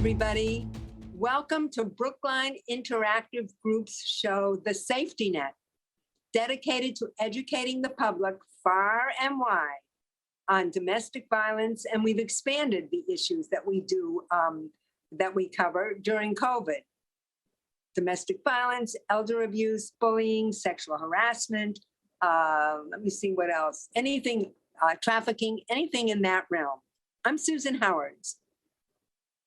everybody. Welcome to Brookline Interactive Group's show, The Safety Net, dedicated to educating the public far and wide on domestic violence. And we've expanded the issues that we cover during COVID. Domestic violence, elder abuse, bullying, sexual harassment. Let me see what else. Anything, trafficking, anything in that realm. I'm Susan Howards.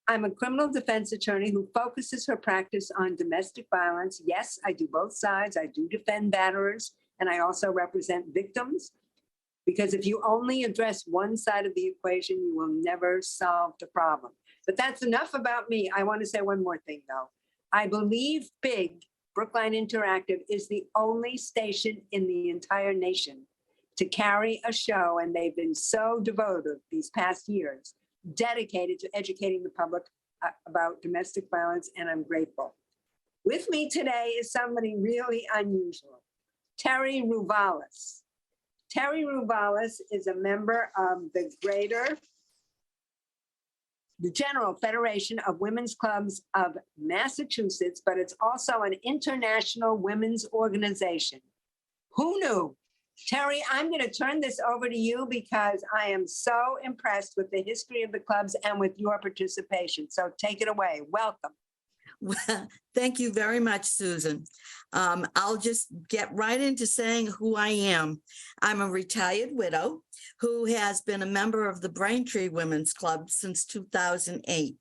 I'm a criminal defense attorney who focuses her practice on domestic violence. Yes, I do both sides. I do defend batterers, and I also represent victims. Because if you only address one side of the equation, you will never solve the problem. But that's enough about me. I want to say one more thing, though. I believe Big Brookline Interactive is the only station in the entire nation to carry a show, and they've been so devoted these past years, dedicated to educating the public about domestic violence, and I'm grateful. With me today is somebody really unusual, Terry Rouvalis. Terry Rouvalis is a member of the General Federation of Women's Clubs of Massachusetts, but it's also an international women's organization. Who knew? Terry, I'm going to turn this over to you because I am so impressed with the history of the clubs and with your participation. So take it away. Welcome. Well, thank you very much, Susan. I'll just get right into saying who I am. I'm a retired widow who has been a member of the Braintree Women's Club since 2008.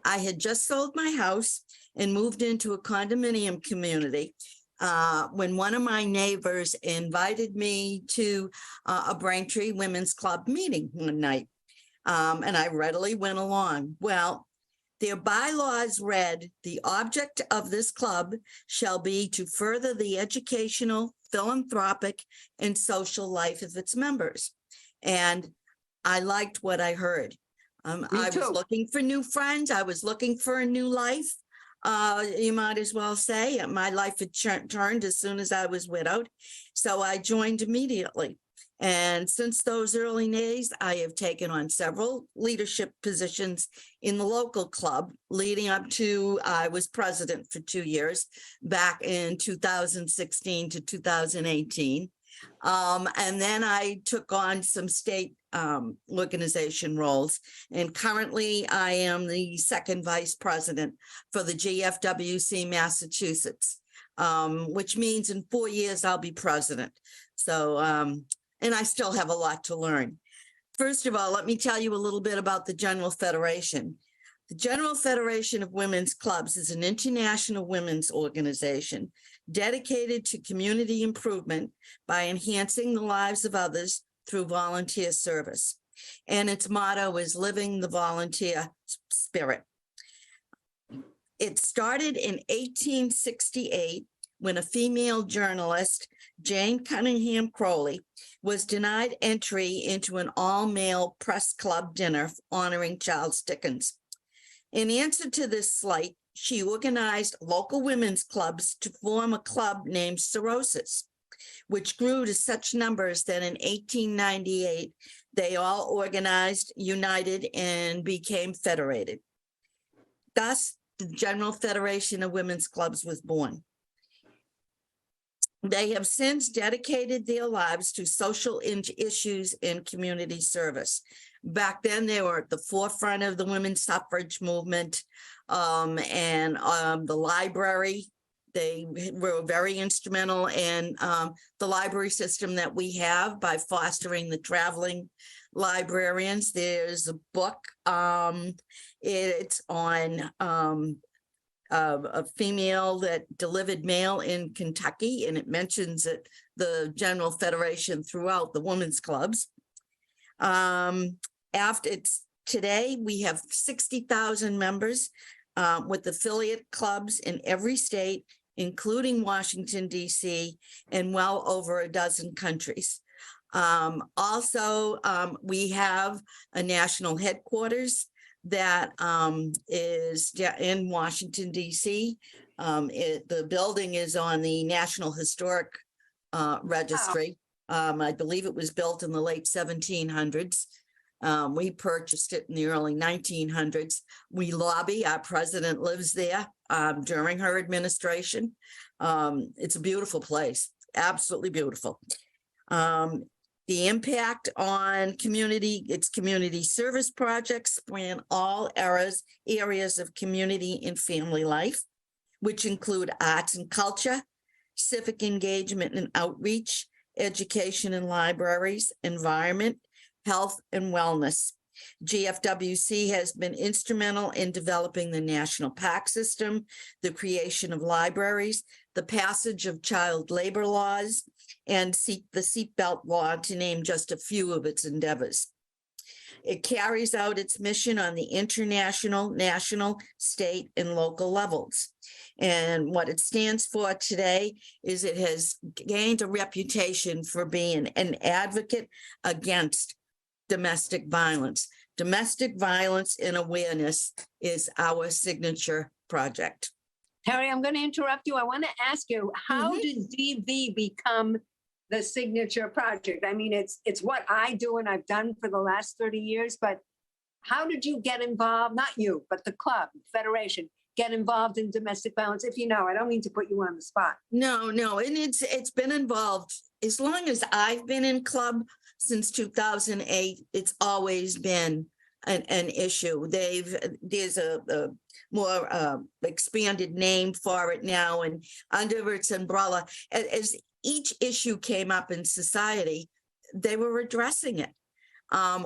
I had just sold my house and moved into a condominium community when one of my neighbors invited me to a Braintree Women's Club meeting one night, and I readily went along. Well, their bylaws read, "The object of this club shall be to further the educational, philanthropic, and social life of its members." And I liked what I heard. I was looking for new friends. I was looking for a new life. You might as well say my life had turned as soon as I was widowed. So I joined immediately. And since those early days, I have taken on several leadership positions in the local club, leading up to I was president for 2 years, back in 2016 to 2018. And then I took on some state organization roles. And currently I am the second vice president for the GFWC Massachusetts, which means in 4 years I'll be president. So, and I still have a lot to learn. First of all, let me tell you a little bit about the General Federation. The General Federation of Women's Clubs is an international women's organization dedicated to community improvement by enhancing the lives of others through volunteer service. And its motto is living the volunteer spirit. It started in 1868 when a female journalist, Jane Cunningham Crowley, was denied entry into an all-male press club dinner honoring Charles Dickens. In answer to this slight, she organized local women's clubs to form a club named Cirrhosis, which grew to such numbers that in 1898, they all organized, united, and became federated. Thus, the General Federation of Women's Clubs was born. They have since dedicated their lives to social issues and community service. Back then, they were at the forefront of the women's suffrage movement and the library. They were very instrumental in the library system that we have by fostering the traveling librarians. There's a book. It's on a female that delivered mail in Kentucky, and it mentions it, the General Federation throughout the women's clubs. Today, we have 60,000 members with affiliate clubs in every state, including Washington, D.C., and well over a dozen countries. Also, we have a national headquarters that is in Washington, D.C. The building is on the National Historic Registry. I believe it was built in the late 1700s. We purchased it in the early 1900s. We lobby, our president lives there during her administration. It's a beautiful place, absolutely beautiful. The impact on its community service projects span all areas of community and family life, which include arts and culture, civic engagement and outreach, education and libraries, environment, health and wellness. GFWC has been instrumental in developing the national park system, the creation of libraries, the passage of child labor laws, and the seatbelt law, to name just a few of its endeavors. It carries out its mission on the international, national, state, and local levels. And what it stands for today is it has gained a reputation for being an advocate against domestic violence. Domestic violence and awareness is our signature project. Terry, I'm going to interrupt you. I want to ask you, how did DV become the signature project? I mean, it's what I do and I've done for the last 30 years, but how did you get involved? Not you, but the club, federation, get involved in domestic violence? If you know, I don't mean to put you on the spot. No, and it's been involved as long as I've been in club since 2008. It's always been an issue. There's a more expanded name for it now, and under its umbrella, as each issue came up in society, they were addressing it.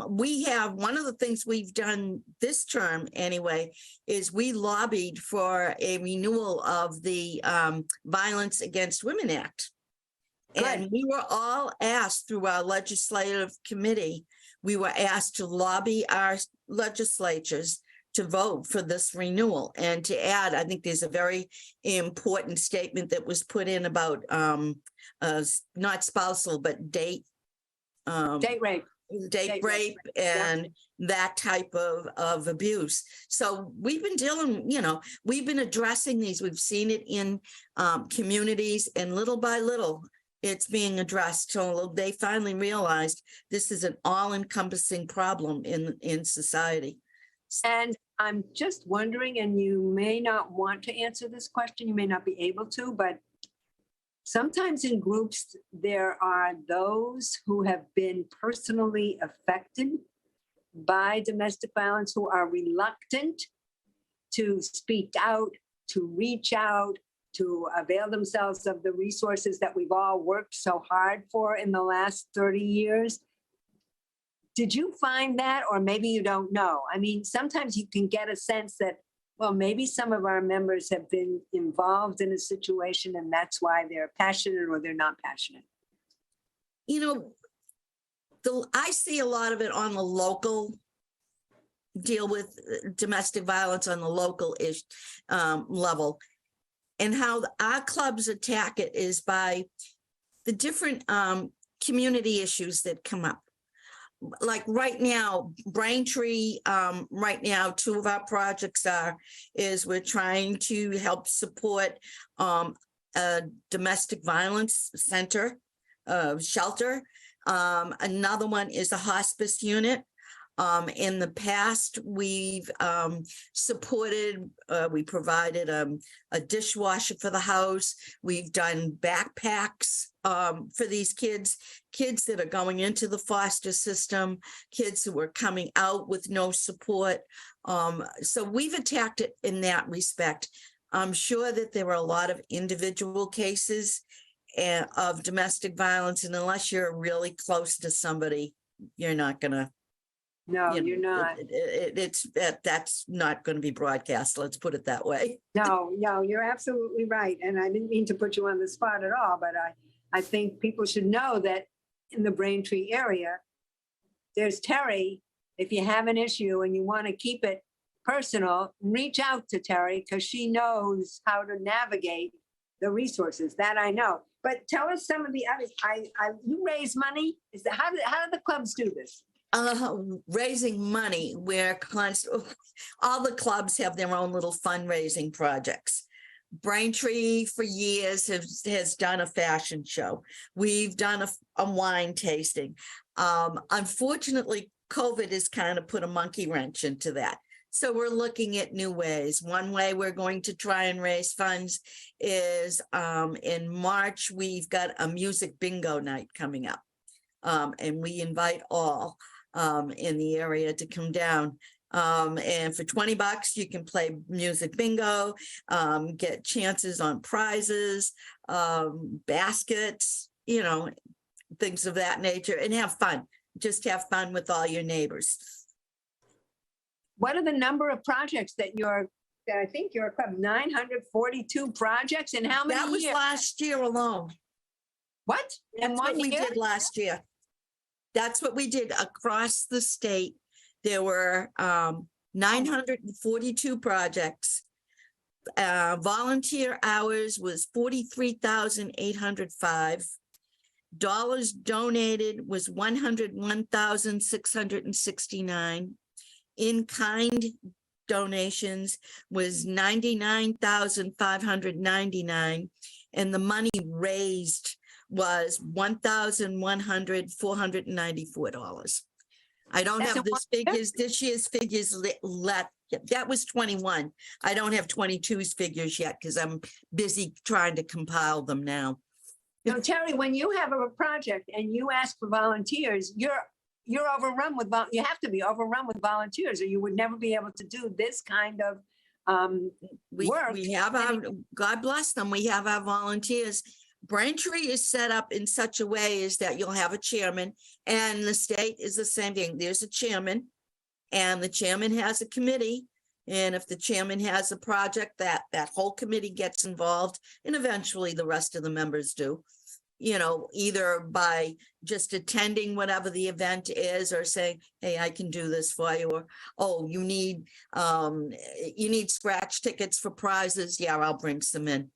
We have, one of the things we've done this term anyway, is we lobbied for a renewal of the Violence Against Women Act. Good. And we were all asked through our legislative committee, we were asked to lobby our legislatures to vote for this renewal. And to add, I think there's a very important statement that was put in about not spousal, but date rape. Date rape and that type of abuse. So we've been we've been addressing these. We've seen it in communities, and little by little, it's being addressed. So they finally realized this is an all-encompassing problem in society. And I'm just wondering, and you may not want to answer this question, you may not be able to, but sometimes in groups, there are those who have been personally affected by domestic violence who are reluctant to speak out, to reach out, to avail themselves of the resources that we've all worked so hard for in the last 30 years. Did you find that, or maybe you don't know? I mean, sometimes you can get a sense that, well, maybe some of our members have been involved in a situation and that's why they're passionate or they're not passionate. I see a lot of it on the local, deal with domestic violence on the local level. And how our clubs attack it is by the different community issues that come up. Like right now, Braintree, right now, two of our projects we're trying to help support a domestic violence center, shelter. Another one is a hospice unit. In the past, we've supported, we provided a dishwasher for the house. We've done backpacks for these kids that are going into the foster system, kids who are coming out with no support. So we've attacked it in that respect. I'm sure that there are a lot of individual cases of domestic violence, and unless you're really close to somebody, you're not going to. No, you're not. That's not going to be broadcast. Let's put it that way. No, you're absolutely right. And I didn't mean to put you on the spot at all, but I think people should know that in the Braintree area, there's Terry. If you have an issue and you want to keep it personal, reach out to Terry because she knows how to navigate the resources. That I know. But tell us some of the others. You raise money. How do the clubs do this? Raising money, where all the clubs have their own little fundraising projects. Braintree for years has done a fashion show. We've done a wine tasting. Unfortunately, COVID has kind of put a monkey wrench into that. So we're looking at new ways. One way we're going to try and raise funds is in March, we've got a music bingo night coming up. And we invite all in the area to come down. And for $20, you can play music bingo, get chances on prizes, baskets, you know, things of that nature, and have fun. Just have fun with all your neighbors. What are the number of projects that I think you're 942 projects, and how many That was years? last year alone. What? In That's what one we year? did last year. That's what we did across the state. There were 942 projects. Volunteer hours was 43,805. Dollars donated was 101,669. In-kind donations was 99,599, and the money raised was $1,494. I don't That's have in this figures, this year's figures left. That was 21. I don't have 22's figures yet because I'm busy trying to compile them now. No, Terry, when you have a project and you ask for volunteers, you're overrun with, you have to be overrun with volunteers, or you would never be able to do this kind of work. We have our, God bless them, we have our volunteers. Braintree is set up in such a way is that you'll have a chairman, and the state is the same thing. There's a chairman, and the chairman has a committee. And if the chairman has a project, that whole committee gets involved, and eventually the rest of the members do. You know, either by just attending whatever the event is, or saying, hey, I can do this for you, or, oh, you need scratch tickets for prizes. Yeah, I'll bring some in.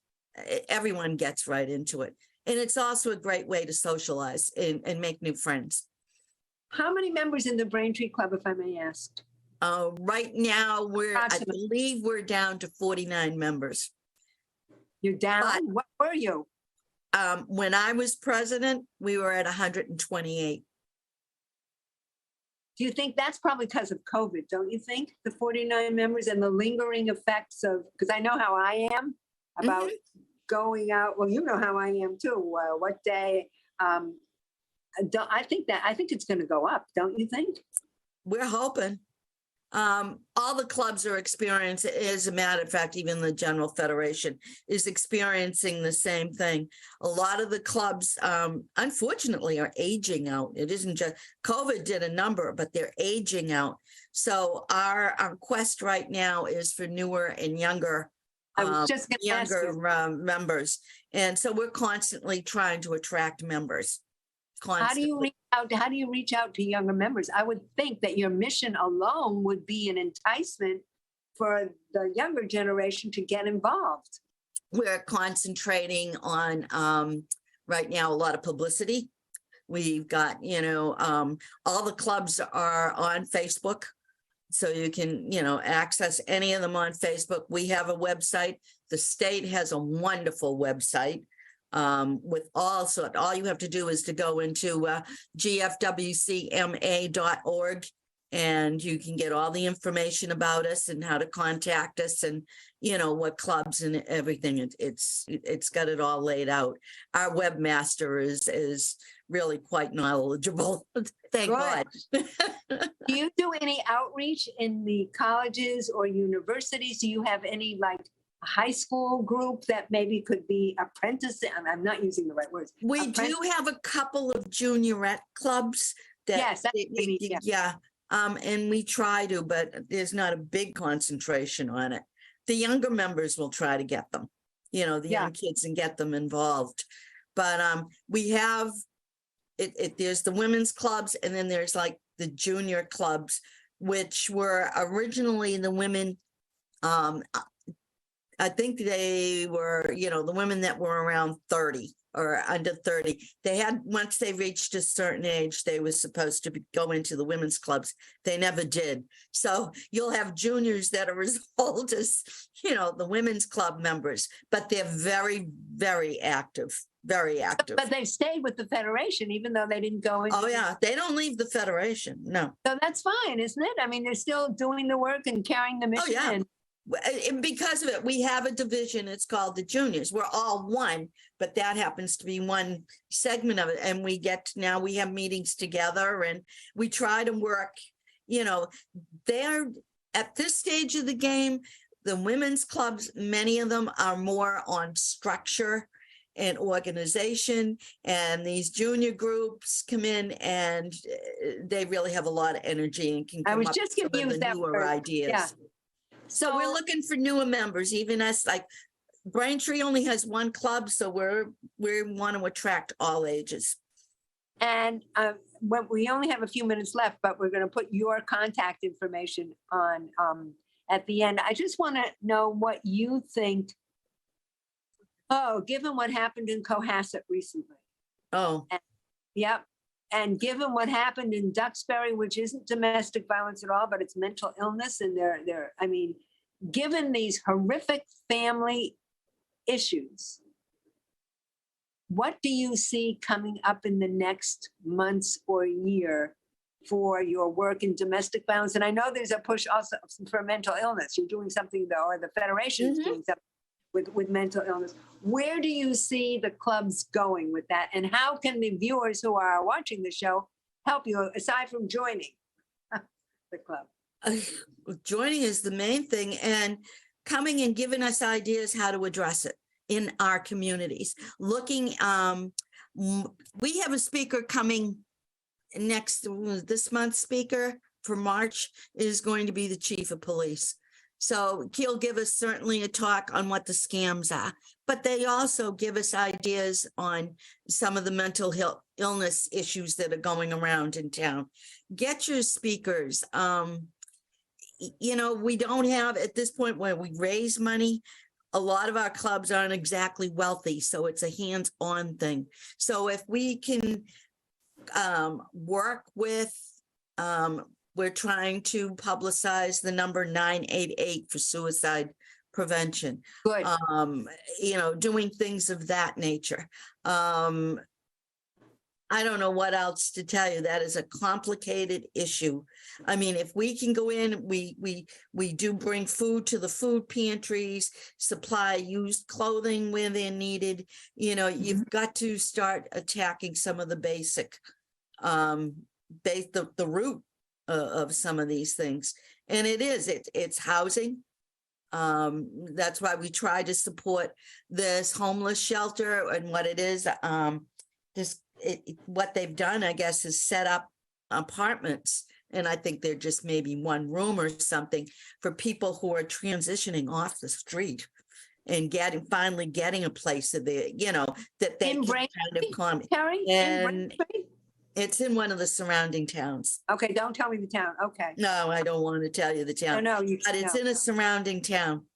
Everyone gets right into it. And it's also a great way to socialize and make new friends. How many members in the Braintree Club, if I may ask? Right now, I Approximately. believe we're down to 49 members. You're down? But- What were you? When I was president, we were at 128. Do you think that's probably because of COVID, don't you think? The 49 members and the lingering effects of, because I know how I am about going out. Well, you know how I am too. What day? I think it's going to go up, don't you think? We're hoping. All the clubs are experiencing, as a matter of fact, even the General Federation is experiencing the same thing. A lot of the clubs, unfortunately, are aging out. It isn't just, COVID did a number, but they're aging out. So our quest right now is for newer and younger, I was just going to ask you. members. And so we're constantly trying to attract members. How do you reach out? How do you reach out to younger members? I would think that your mission alone would be an enticement for the younger generation to get involved. We're concentrating on right now a lot of publicity. We've got, all the clubs are on Facebook, so you can, access any of them on Facebook. We have a website. The state has a wonderful website. With all you have to do is to go into gfwcma.org, and you can get all the information about us and how to contact us, and what clubs and everything. It's got it all laid out. Our webmaster is really quite knowledgeable. Thank God. Do you do any outreach in the colleges or universities? Do you have any high school group that maybe could be apprentice? I'm not using the right words. We do have a couple of juniorette clubs that, yes, that's what I mean, yeah. And we try to, but there's not a big concentration on it. The younger members will try to get them, the young kids, and get them involved. But we have there's the women's clubs, and then there's the junior clubs, which were originally the women. I think they were, the women that were around 30 or under 30. They had, once they reached a certain age, they were supposed to go into the women's clubs. They never did. So you'll have juniors that are as old as, the women's club members, but they're very, very active, very active. But they've stayed with the Federation, even though they didn't go into. Oh, yeah. They don't leave the Federation. No. So that's fine, isn't it? I mean, they're still doing the work and carrying the mission. yeah. And And because of it, we have a division. It's called the juniors. We're all one, but that happens to be one segment of it. And now we have meetings together and we try to work, they're at this stage of the game, the women's clubs, many of them are more on structure and organization, and these junior groups come in and they really have a lot of energy and can come up with some of the newer ideas. Yeah. So we're looking for newer members, even us, like Braintree only has one club, so we want to attract all ages. And we only have a few minutes left, but we're going to put your contact information on at the end. I just want to know what you think. Oh, given what happened in Cohasset recently. Oh. Yep. And given what happened in Duxbury, which isn't domestic violence at all, but it's mental illness, and given these horrific family issues, what do you see coming up in the next months or year for your work in domestic violence? And I know there's a push also for mental illness. You're doing something, though, or the Federation is doing something with mental illness. Where do you see the clubs going with that? And how can the viewers who are watching the show help you, aside from joining the club? Joining is the main thing, and coming and giving us ideas how to address it in our communities. We have a speaker coming this month's speaker for March is going to be the chief of police. So he'll give us certainly a talk on what the scams are, but they also give us ideas on some of the mental illness issues that are going around in town. Get your speakers. We don't have at this point where we raise money. A lot of our clubs aren't exactly wealthy, so it's a hands-on thing. So if we can work with, we're trying to publicize the number 988 for suicide prevention. Good. Doing things of that nature. I don't know what else to tell you. That is a complicated issue. I mean, if we can go in, we do bring food to the food pantries, supply used clothing where they're needed. You've got to start attacking some of the basic, the root of some of these things. And it's housing. That's why we try to support this homeless shelter, and what it is, what they've done, I guess, is set up apartments. And I think they're just maybe one room or something for people who are transitioning off the street and finally getting a place that they can kind of come. And it's in one of the surrounding towns. Okay, don't tell me the town. Okay. No, I don't want to tell you the town. No, but it's in a surrounding town.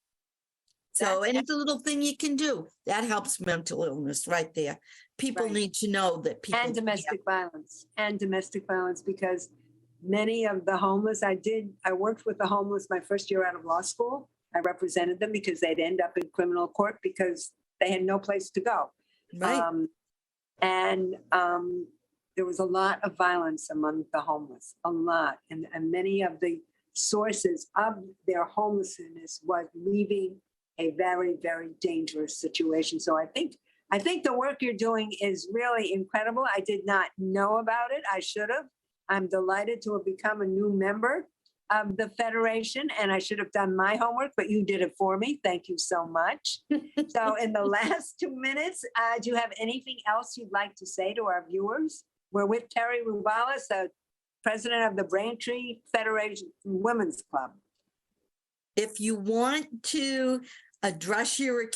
So, and it's a little thing you can do that helps mental illness right there. People need to know that people and domestic violence, because many of the homeless, I worked with the homeless my first year out of law school. I represented them because they'd end up in criminal court because they had no place to go. Right. There was a lot of violence among the homeless, a lot. And many of the sources of their homelessness was leaving a very, very dangerous situation. So I think the work you're doing is really incredible. I did not know about it. I should have. I'm delighted to have become a new member of the Federation, and I should have done my homework, but you did it for me. Thank you so much. So in the last 2 minutes, do you have anything else you'd like to say to our viewers? We're with Terry Rouvalis, president of the Braintree Federation Women's Club. If you want to address your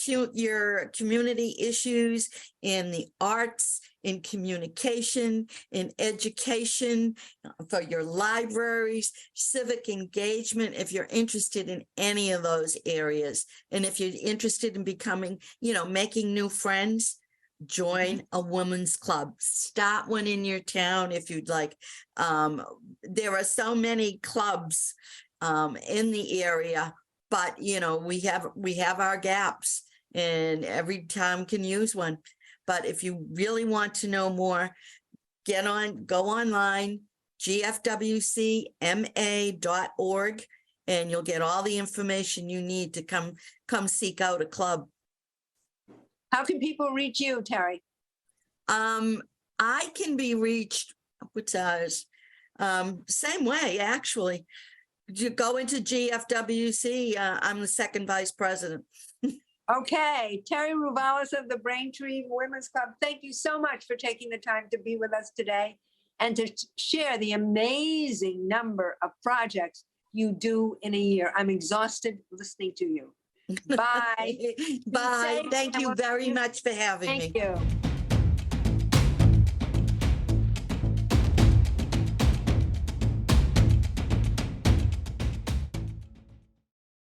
community issues in the arts, in communication, in education, for your libraries, civic engagement, if you're interested in any of those areas, and if you're interested in becoming, making new friends, join a women's club. Start one in your town if you'd like. There are so many clubs in the area, but you know, we have our gaps, and every town can use one. But if you really want to know more, go online, gfwcma.org, and you'll get all the information you need to come seek out a club. How can people reach you, Terry? I can be reached, what's ours? Same way, actually. You go into GFWC, I'm the second vice president. Okay, Terry Rouvalis of the Braintree Women's Club, thank you so much for taking the time to be with us today and to share the amazing number of projects you do in a year. I'm exhausted listening to you. Bye. Bye. safe, Thank and you we'll very see you- much for having me. Thank you.